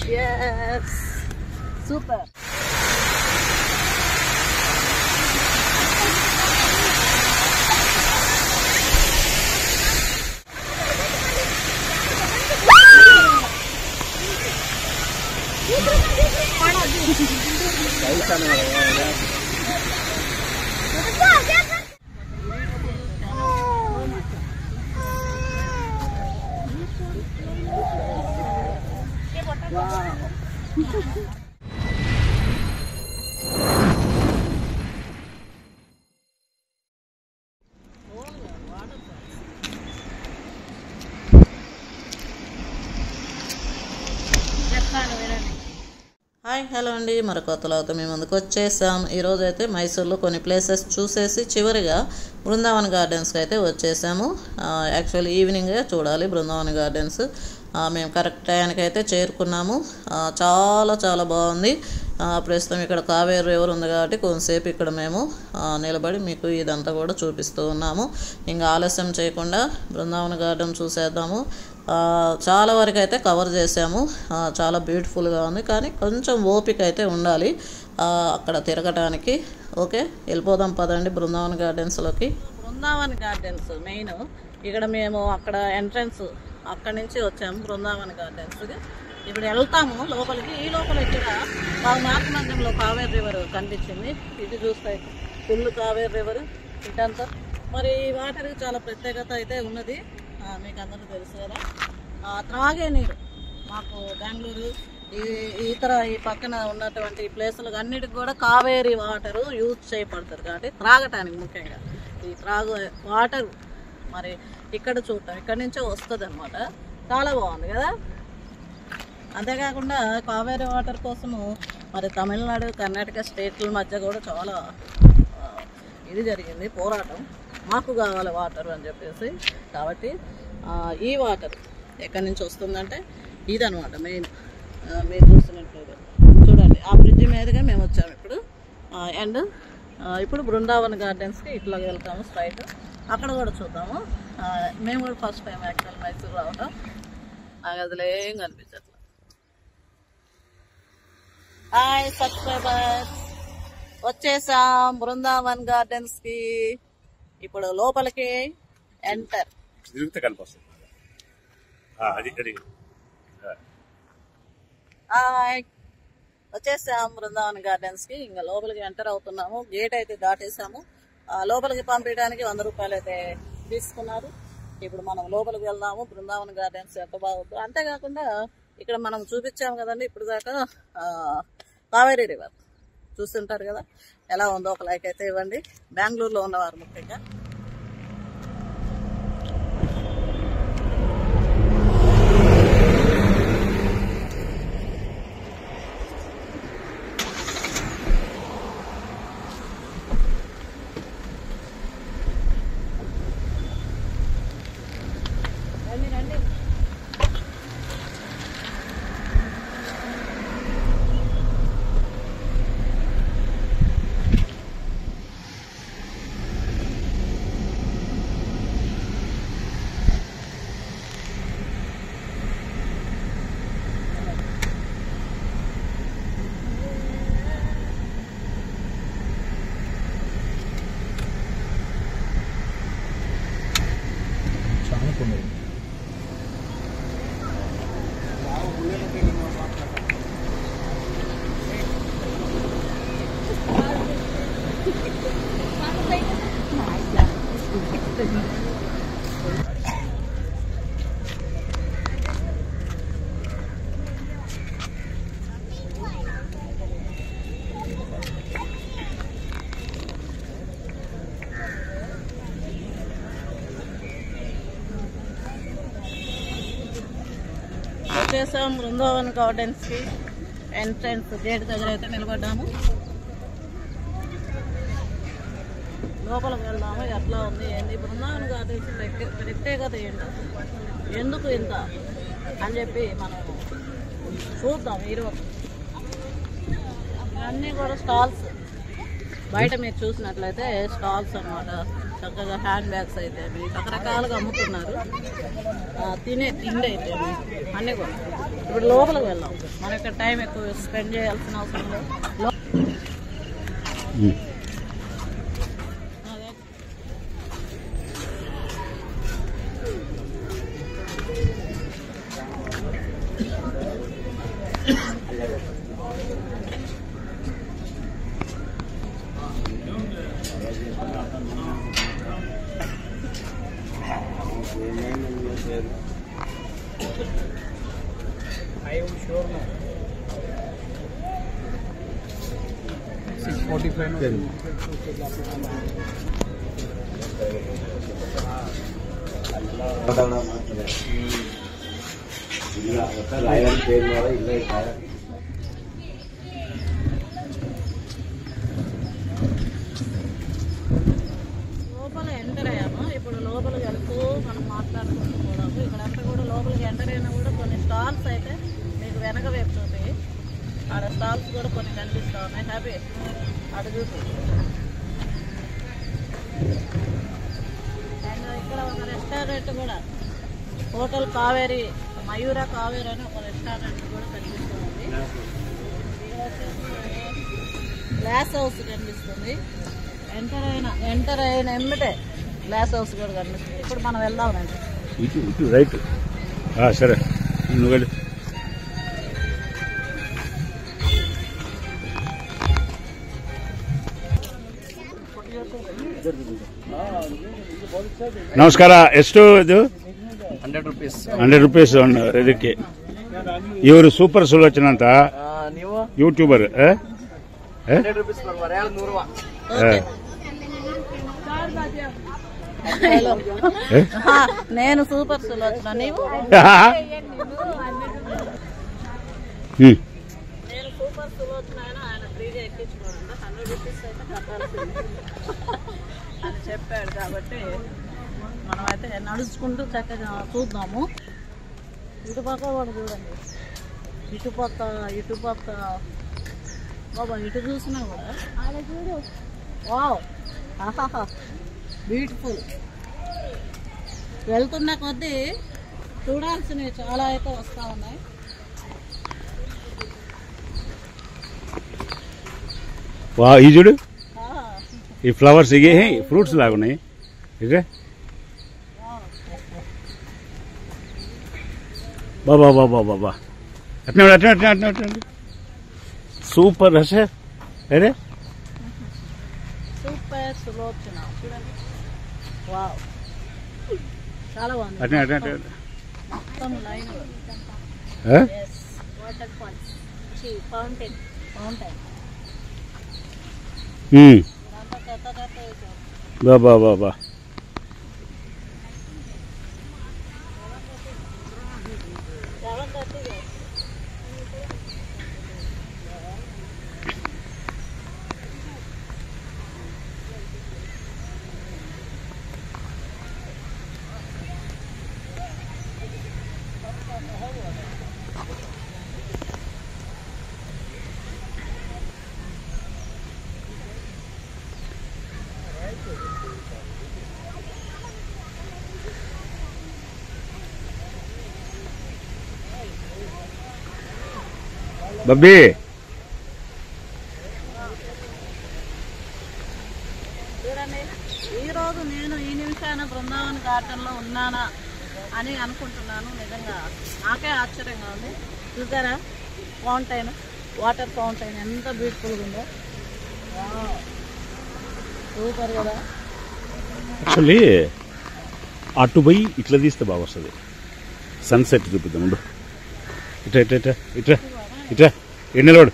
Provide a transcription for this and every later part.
Yes, super. Hi hello అండి, మరొక కొత్తలో మేము ముందుకు వచ్చేసాం. ఈరోజు అయితే మైసూర్లో కొన్ని ప్లేసెస్ చూసేసి చివరిగా బృందావన్ గార్డెన్స్కి అయితే వచ్చేసాము. యాక్చువల్లీ ఈవినింగే చూడాలి బృందావన్ గార్డెన్స్. మేము కరెక్ట్ టైంకి అయితే చేరుకున్నాము. చాలా చాలా బాగుంది. ప్రస్తుతం ఇక్కడ కావేరి రివర్ ఉంది కాబట్టి కొంతసేపు ఇక్కడ మేము నిలబడి మీకు ఇదంతా కూడా చూపిస్తూ ఉన్నాము. ఇంకా ఆలస్యం చేయకుండా బృందావన్ గార్డెన్ చూసేద్దాము. చాలా వరకు అయితే కవర్ చేసాము. చాలా బ్యూటిఫుల్గా ఉంది, కానీ కొంచెం ఓపిక అయితే ఉండాలి అక్కడ తిరగటానికి. ఓకే, వెళ్ళిపోదాం పదండి బృందావన్ గార్డెన్స్లోకి. బృందావన్ గార్డెన్స్ మెయిన్ ఇక్కడ మేము అక్కడ ఎంట్రన్స్ అక్కడి నుంచి వచ్చాము బృందావన్ గార్డెన్స్కి. ఇప్పుడు వెళ్తాము లోపలికి. ఈ లోపల ఇక్కడ మాకు మార్గ మధ్యంలో కావేరి రివర్ కనిపించింది. ఇటు చూస్తే ఫుల్ కావేరి రివర్ ఇటంతా. మరి వాటర్కి చాలా ప్రత్యేకత అయితే ఉన్నది, మీకు అందరూ తెలుసు కదా. త్రాగే నీరు మాకు బెంగళూరు ఇతర ఈ పక్కన ఉన్నటువంటి ప్లేసులకు అన్నిటికి కూడా కావేరి వాటరు యూజ్ చేయబడతారు కాబట్టి త్రాగటానికి ముఖ్యంగా ఈ త్రాగు వాటర్ మరి ఇక్కడ చూడటం ఇక్కడి నుంచే వస్తుంది అనమాట. చాలా బాగుంది కదా. అంతేకాకుండా కావేరి వాటర్ కోసము మరి తమిళనాడు కర్ణాటక స్టేట్ల మధ్య కూడా చాలా ఇది జరిగింది పోరాటం. మాకు కావాలి వాటర్ అని చెప్పేసి. కాబట్టి ఈ వాటర్ ఎక్కడి నుంచి వస్తుందంటే ఇదనమాట మెయిన్. మీరు చూస్తున్నట్లయితే చూడండి, ఆ బ్రిడ్జి మీదుగా మేము వచ్చాము ఇప్పుడు. అండ్ ఇప్పుడు బృందావన్ గార్డెన్స్కి ఇట్లా వెళ్తాము స్ట్రైట్. అక్కడ కూడా చూద్దాము. మేము కూడా ఫస్ట్ టైం యాక్చువల్ మైసూర్ రావటం. నాకు అసలు ఏం కనిపించట్లేదు. హాయ్ సబ్స్క్రైబర్స్, వచ్చేసాం బృందావన్ గార్డెన్స్కి. ఇప్పుడు లోపలికి ఎంటర్. హాయ్, వచ్చేసాం బృందావన్ గార్డెన్స్కి. ఇంకా లోపలికి ఎంటర్ అవుతున్నాము. గేట్ అయితే దాటేసాము. లోపలికి పంపించడానికి 100 రూపాయలు అయితే తీసుకున్నారు. ఇప్పుడు మనం లోపలికి వెళ్దాము. బృందావన్ గార్డెన్స్ ఎంత బాగుందో. అంతేకాకుండా ఇక్కడ మనం చూపించాము కదండి ఇప్పుడు దాకా కావేరీ రివర్ చూస్తుంటారు కదా, ఎలా ఉందో ఒక లైక్ అయితే ఇవ్వండి. బెంగళూరులో ఉన్నవారు ముఖ్యంగా. వచ్చేసాం బృందావన్ గార్డెన్స్కి. ఎంట్రన్స్ గేట్ దగ్గర అయితే నిలబడ్డాము. లోపలికి వెళ్దాము. ఎట్లా ఉంది ఏంటి బృందావన్ గార్డెన్స్ ప్రత్యేకత ఏంటి, ఎందుకు ఇంత అని చెప్పి మనం చూద్దాం ఈరోజు. అన్నీ కూడా స్టాల్స్ బయట మీరు చూసినట్లయితే స్టాల్స్ అన్నమాట. చక్కగా హ్యాండ్ బ్యాగ్స్ అయితే రకరకాలుగా అమ్ముతున్నారు. తిండి అయితే అన్నీ కూడా. ఇప్పుడు లోపలికి వెళ్దాం, మన ఇక్కడ టైం ఎక్కువ స్పెండ్ చేయాల్సిన అవసరం లేదు. లోపల ఎంటర్ అయ్యాము. ఇప్పుడు లోపలికి వెళ్తూ మనం మాట్లాడుకుంటూ కూడా ఇక్కడంతా కూడా లోపలికి ఎంటర్ అయినా కూడా కొన్ని స్టాల్స్ అయితే మీకు వెనక వైపు చూపి ఆడ స్టాల్స్ కూడా కొన్ని కనిపిస్తూ ఉన్నాయి. హ్యాపీ అటు చూపి. అండ్ ఇక్కడ ఒక రెస్టారెంట్ కూడా, హోటల్ కావేరి, మయూర కావేరి అని ఒక రెస్టారెంట్ కూడా కనిపిస్తూ ఉంది. ఇక్కడ వచ్చేసి గ్లాస్ హౌస్ కనిపిస్తుంది. ఎంటర్ అయిన ఎమ్మిటే గ్లాస్ హౌస్ కూడా కనిపిస్తుంది. ఇప్పుడు మనం వెళ్దామండి. ఇటు రైట్. సరే నువ్వు వెళ్ళి. ನಮಸ್ಕಾರ. ಎಷ್ಟು ಇದು? 100 ರೂಪೀಸ್ ಇದಕ್ಕೆ. ಇವರು ಸೂಪರ್ ಸುಲೋಚನ ಅಂತ ಯೂಟ್ಯೂಬರ್. నేను సూపర్ సులోచన, నీవు? నేను సూపర్ సులోచన ఆయన ఫ్రీగా ఎక్కించుకోండి, 100 రూపీస్ అయితే కట్టాల్సింది అని చెప్పాడు. కాబట్టి మనం అయితే నడుచుకుంటూ చక్కగా చూద్దాము. ఇటుపక్క కూడా చూడండి, ఇటుపక్క బాబా ఇటు చూసినా కూడా చూడు. వావ్, ఆహాహా, బ్యూటిఫుల్. వెళ్తున్న కొద్దీ చూడాల్సినవి చాలా అయితే వస్తూ ఉన్నాయి. ఈ చూడు, ఈ ఫ్లవర్స్ ఇగే ఫ్రూట్స్ లాగా ఉన్నాయి. ఇదే బాబా బాబా బాబా, అట్నే అట్నే అట్నే అట్నే అట్నే సూపర్. అసే అరే సూపర్ సులోచన చూడండి. వావ్, చాలా బాగుంది. అట్నే అట్నే అట్నే మొత్తం లైన్ వాటర్ ఫాల్స్, ఫౌంటైన్ బాబా బాబా. బబ్బీ, చూడండి, ఈరోజు నేను ఈ నిమిషాన బృందావన్ గార్డెన్లో ఉన్నానా అని అనుకుంటున్నాను. నిజంగా నాకే ఆశ్చర్యంగా ఉంది. చూసారా ఫౌంటైన్, వాటర్ ఫౌంటైన్ ఎంత బ్యూటిఫుల్గా ఉందో. సూపర్ కదా. యాక్చువల్లీ అటు పోయి ఇట్లా తీస్తే బాగా వస్తుంది. సన్సెట్ చూపిద్దాం. ఉండు, ఇట్లా ఇట్లా ఇట్లా ఇట్లా ఇట్లా నిలబడు.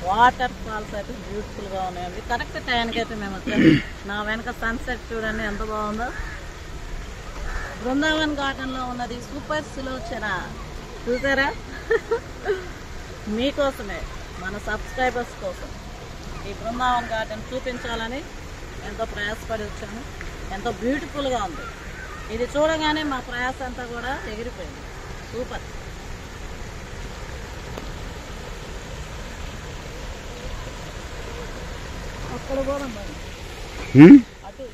వాటర్ ఫాల్స్ అయితే బ్యూటిఫుల్ గా ఉన్నాయండి. కరెక్ట్ టైంకి అయితే మేము వచ్చాము. నా వెనక సన్సెట్ చూడండి ఎంత బాగుందో. బృందావన్ గార్డెన్ లో ఉన్నది సూపర్ సులోచన, చూసారా? మీకోసమే, మన సబ్స్క్రైబర్స్ కోసం ఈ బృందావన్ గార్డెన్ చూపించాలని ఎంతో ప్రయాసపడి వచ్చాము. ఎంతో బ్యూటిఫుల్గా ఉంది. ఇది చూడగానే మా ప్రయాస అంతా కూడా ఎగిరిపోయింది. సూపర్. అక్కడ పోదాం అటు.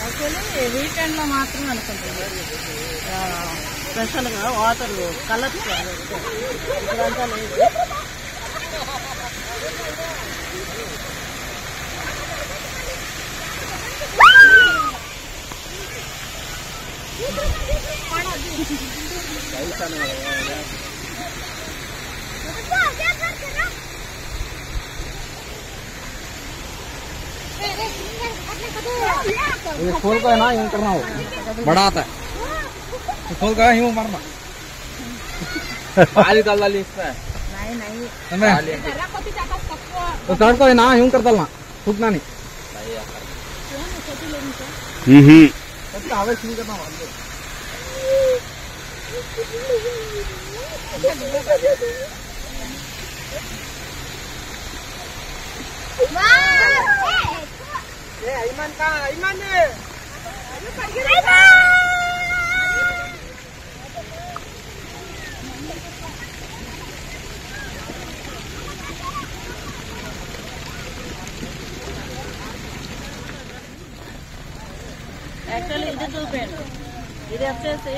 యాక్చువల్లీ వీకెండ్లో మాత్రమే అనుకుంటుంది స్పెషల్గా వాటర్ కలర్స్ ఇప్పుడంతా లేదు. ये खोल का है ना यूं करना हो बड़ा आता है खोल का यूं मारना पानी डाल डाली इसमें नहीं तो तड़ को है ना यूं कर डालना फूकना नहीं उसका हवा शुरू करना होगा Aiman ka, Aiman eh. Actually ఇది చూపండి, ఇది వచ్చేసి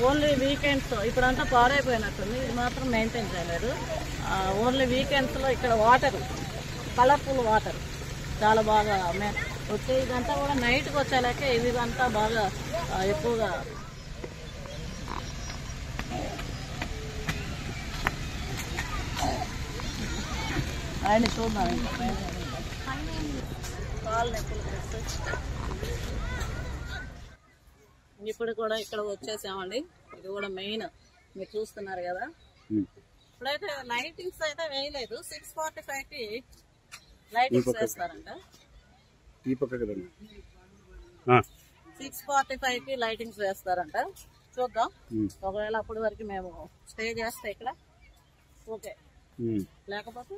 ఓన్లీ వీకెండ్స్. ఇప్పుడంతా పాడైపోయినట్టుంది, ఇది మాత్రం మెయింటైన్ చేయలేదు. ఓన్లీ వీకెండ్స్లో ఇక్కడ వాటర్, కలర్ఫుల్ వాటర్ చాలా బాగా వచ్చే. ఇదంతా కూడా నైట్కి వచ్చేలాకే ఇదంతా బాగా ఎక్కువగా ఆయన చూద్దాం. ఇప్పుడు కూడా ఇక్కడ వచ్చేసామండి. ఇది కూడా మెయిన్, మీరు చూస్తున్నారు కదా. ఇప్పుడైతే లైటింగ్స్ అయితే వేయలేదు. 6:45కి లైటింగ్స్ వేస్తారంట. 6:45కి లైటింగ్స్ వేస్తారంట. చూద్దాం, ఒకవేళ అప్పటి వరకు మేము స్టే చేస్తే ఇక్కడ ఓకే, లేకపోతే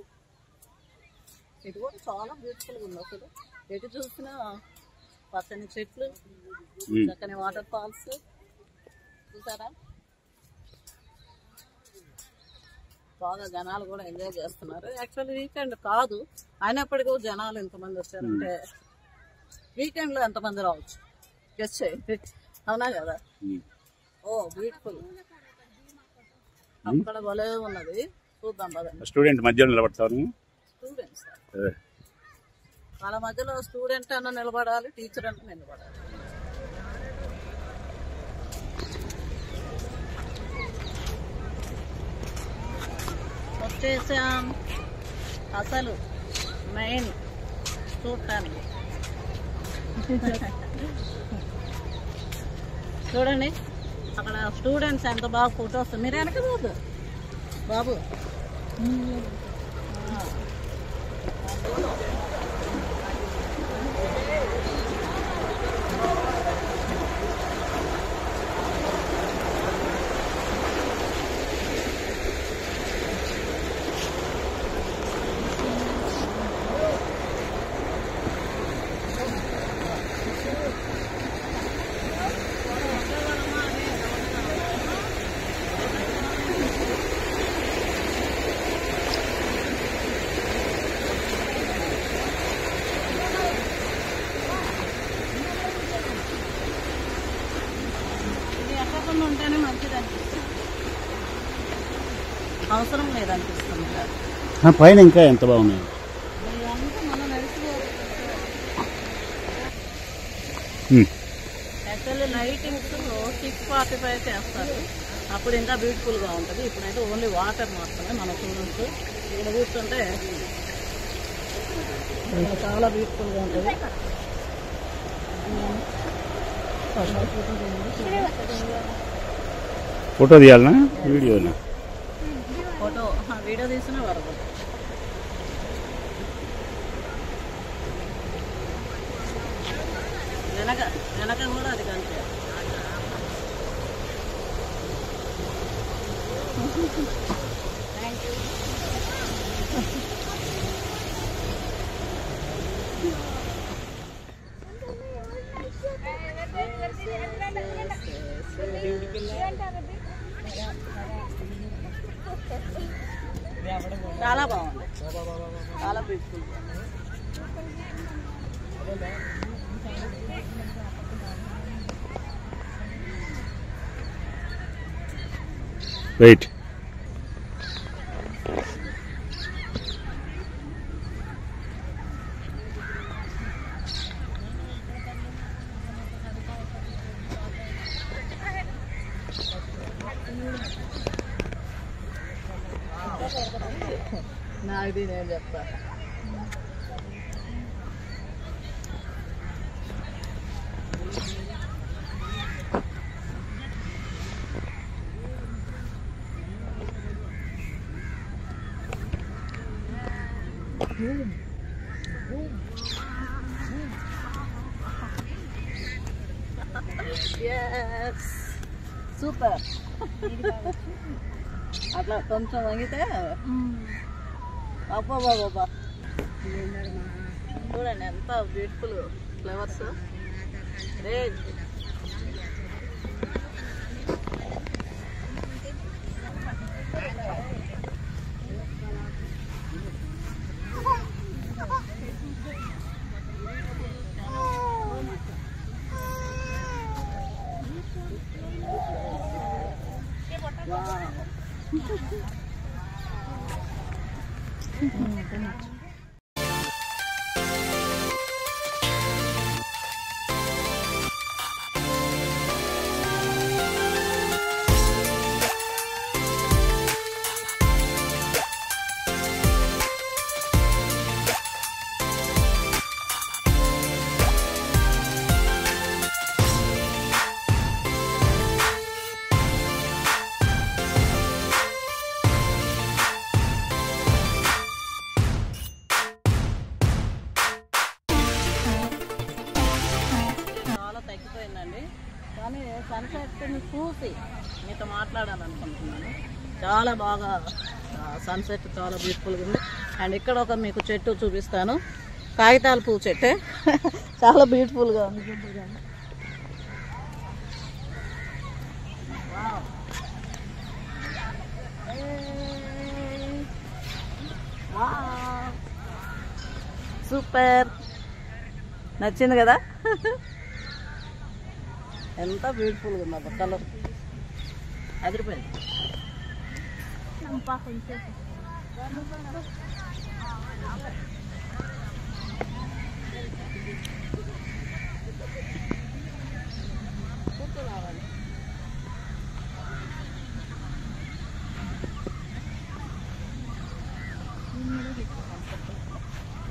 ఇది కూడా చాలా బ్యూటిఫుల్ గా ఉంది. అసలు ఎటు చూసినా పచ్చని చెట్లు, చక్కని వాటర్ ఫాల్స్ చూసారా. బాగా జనాలు కూడా ఎంజాయ్ చేస్తున్నారు. యాక్చువల్లీ వీకెండ్ కాదు, అయినప్పటికీ జనాలు ఎంతమంది వచ్చారంటే వీకెండ్ లో ఎంతమంది రావచ్చు గెస్ట్ చేయండి, అవునా కదా. ఓ బ్యూటిఫుల్, అక్కడ భలే ఉన్నది. చూద్దాం పదండి. స్టూడెంట్ మధ్యలో నిలబడతాను. స్టూడెంట్స్ వాళ్ళ మధ్యలో స్టూడెంట్ అన్న నిలబడాలి, టీచర్ అన్న నిలబడాలి. వచ్చేసాం అసలు మెయిన్ చూడటానికి. చూడండి అక్కడ స్టూడెంట్స్ ఎంత బాగా ఫొటోస్. మీరు వెనక బాబు బాబు పైన ఇంకా ఎంత బాగున్నాయి. యాక్చువల్లీ లైటింగ్స్ 6:45 చేస్తారు, అప్పుడు ఇంకా బ్యూటిఫుల్గా ఉంటుంది. ఇప్పుడైతే ఓన్లీ వాటర్ మాత్రమే. మన చూడొచ్చు, ఇక్కడ కూర్చుంటే చాలా బ్యూటిఫుల్గా ఉంటుంది. ఫోటో తీయాలనా వీడియోనా? ఫోటో వీడియో తీసిన వరకు వెనక కూడా అది కంటే చాలా బాగుంది, చాలా బ్యూటిఫుల్. వెయిట్, నాది నేను చెప్తా. సూపర్. అట్లా కొంచెం వంగితే అబ్బా బాబా, చూడండి ఎంత బ్యూటిఫుల్ ఫ్లవర్స్. రేట్ తగ్గిపోయిందండి, కానీ సన్సెట్ని చూసి మీతో మాట్లాడాలనుకుంటున్నాను. చాలా బాగా సన్సెట్ చాలా బ్యూటిఫుల్గా ఉంది. అండ్ ఇక్కడ ఒక మీకు చెట్టు చూపిస్తాను, కాగితాల పువ్వు చెట్టే, చాలా బ్యూటిఫుల్గా ఉంది. సూపర్, నచ్చింది కదా? ఎంత బ్యూటిఫుల్గా ఉంది కలర్, అదిరిపోయింది.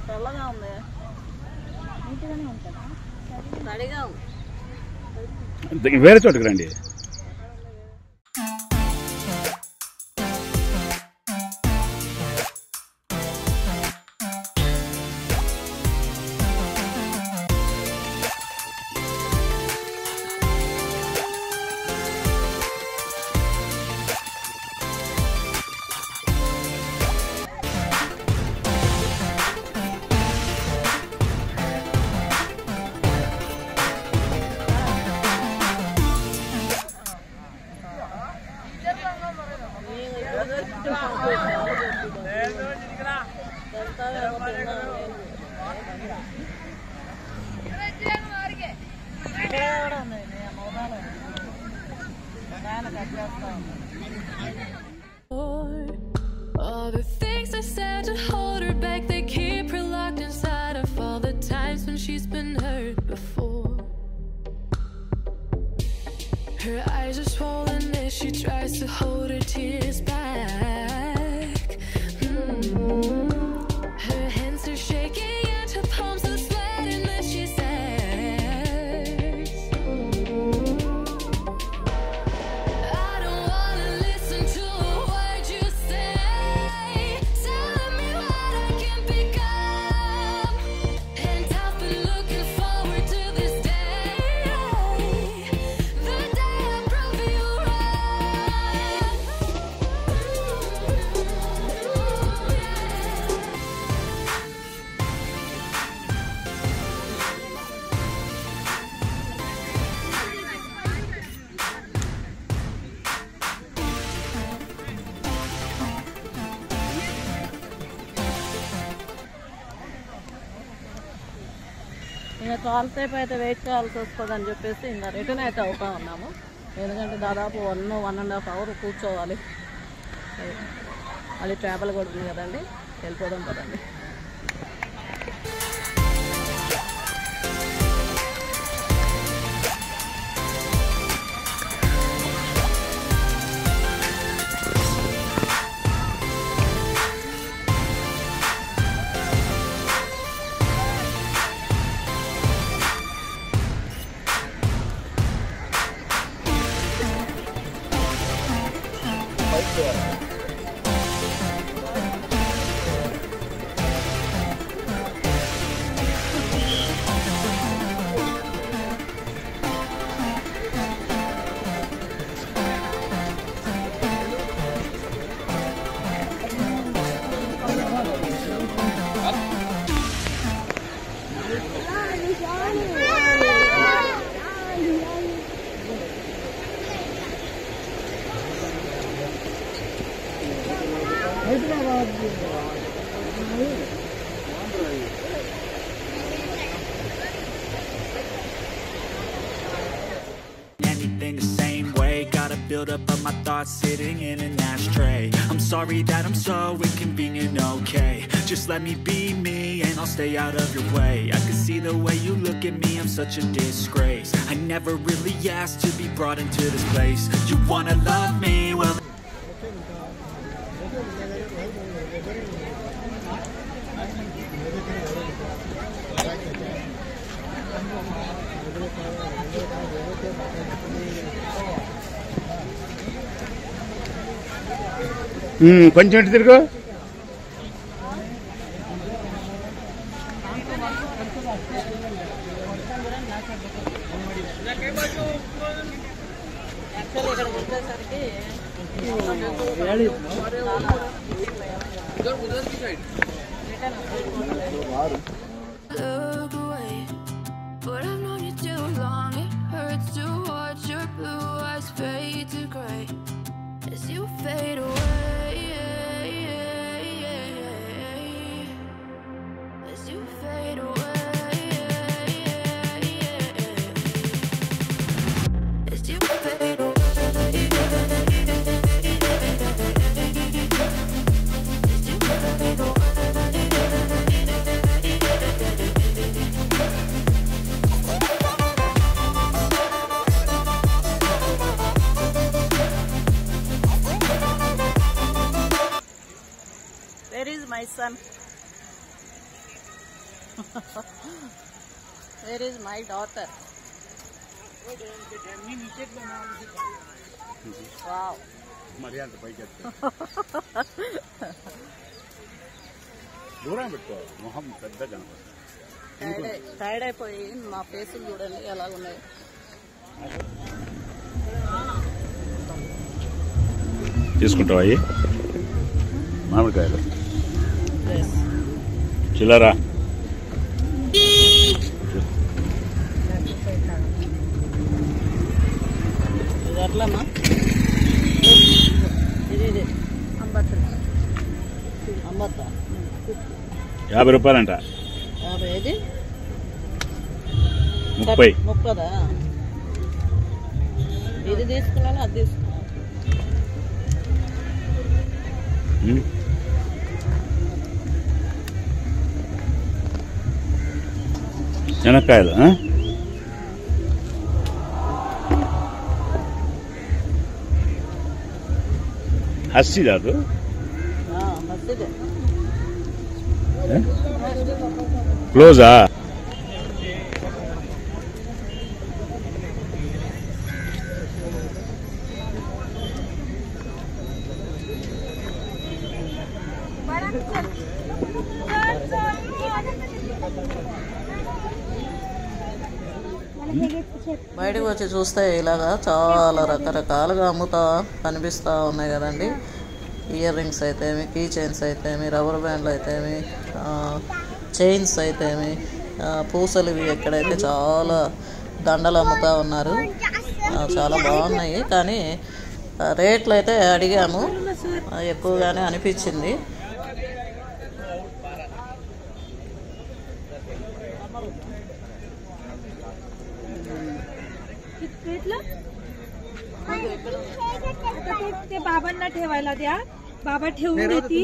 తెల్లగా ఉంది, తడిగా ఉంది. వేరే చోటుకు రండి. All the things I said Her eyes are swollen as she tries to hold her tears back. Her hands are shaking and her palms are sweating as she says, I don't wanna listen to a word you say. Tell me what I can become, and I've been looking forward to this day, the day I prove you right. ఇంకా చాలాసేపు అయితే wait చేయాల్సి వస్తుందని చెప్పేసి ఇంకా return అయితే అవుతా ఉన్నాము. ఎందుకంటే దాదాపు 1.5 అవర్ కూర్చోవాలి. మళ్ళీ ట్రావెల్ కూడా ఉంది కదండి, వెళ్ళిపోదాం కదండి. Anything the same way, gotta build up of my thoughts sitting in an ashtray. I'm sorry that I'm so inconvenient, okay? Just let me be me and I'll stay out of your way. I can see the way you look at me, I'm such a disgrace. I never really asked to be brought into this place. You wanna love me, well కొంచెం ఇటు తిరుగు. Actually ఇక్కడికి వచ్చేసరికి Look away, but I've known you too long. It hurts to watch your blue eyes fade to gray as you fade away. As you fade away. As you fade away. As you fade away. Where is my son? Where is my daughter? Wow. మరి అంత పైకి దూరం పెట్టుకో, మొహం పెద్ద కనపడుతుంది. Tired అయిపోయి మా ఫేసులు చూడండి ఎలా ఉన్నాయి. తీసుకుంటావా అయ్యి మామిడికాయలు చిల్లరా? ఇది ఎట్లమ్మా? ఇది 50 రూపాయలంట. 50 ఇది 30. ఇది తీసుకున్నాను, అది తీసుకున్నాను. శనక్కాయలు హస్సీ దాదు మస్తు క్లోజా బయటకు వచ్చి చూస్తే ఇలాగా చాలా రకరకాలుగా అమ్ముతా కనిపిస్తూ ఉన్నాయి కదండి. ఇయర్ రింగ్స్ అయితేమి, కీ చైన్స్ అయితేమి, రబ్బర్ బ్యాండ్లు అయితేమి, చైన్స్ అయితేమి, పూసలు ఇవి ఎక్కడైతే చాలా దండలు అమ్ముతూ ఉన్నారు. చాలా బాగున్నాయి, కానీ రేట్లు అయితే అడిగాము, ఎక్కువగానే అనిపించింది. ते बाबांना ठेवायला द्या, बाबा ठेवून देतील.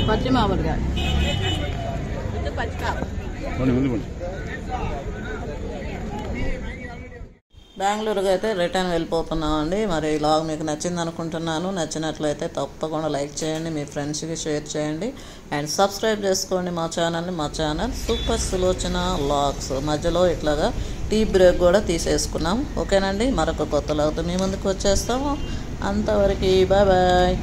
పచ్చి మామిడికాయ ఇది పచ్చికాయ. బెంగళూరుకి అయితే రిటర్న్ వెళ్ళిపోతున్నామండి. మరి ఈ లాగ్ మీకు నచ్చింది అనుకుంటున్నాను. నచ్చినట్లయితే తప్పకుండా లైక్ చేయండి, మీ ఫ్రెండ్స్కి షేర్ చేయండి, అండ్ సబ్స్క్రైబ్ చేసుకోండి మా ఛానల్ని. మా ఛానల్ సూపర్ సులోచన లాగ్స్. మధ్యలో ఇట్లాగా టీ బ్రేక్ కూడా తీసేసుకున్నాం. ఓకేనండి, మరొక కొత్త లాగ్తో మీ ముందుకు వచ్చేస్తాము. అంతవరకు బాయ్ బాయ్.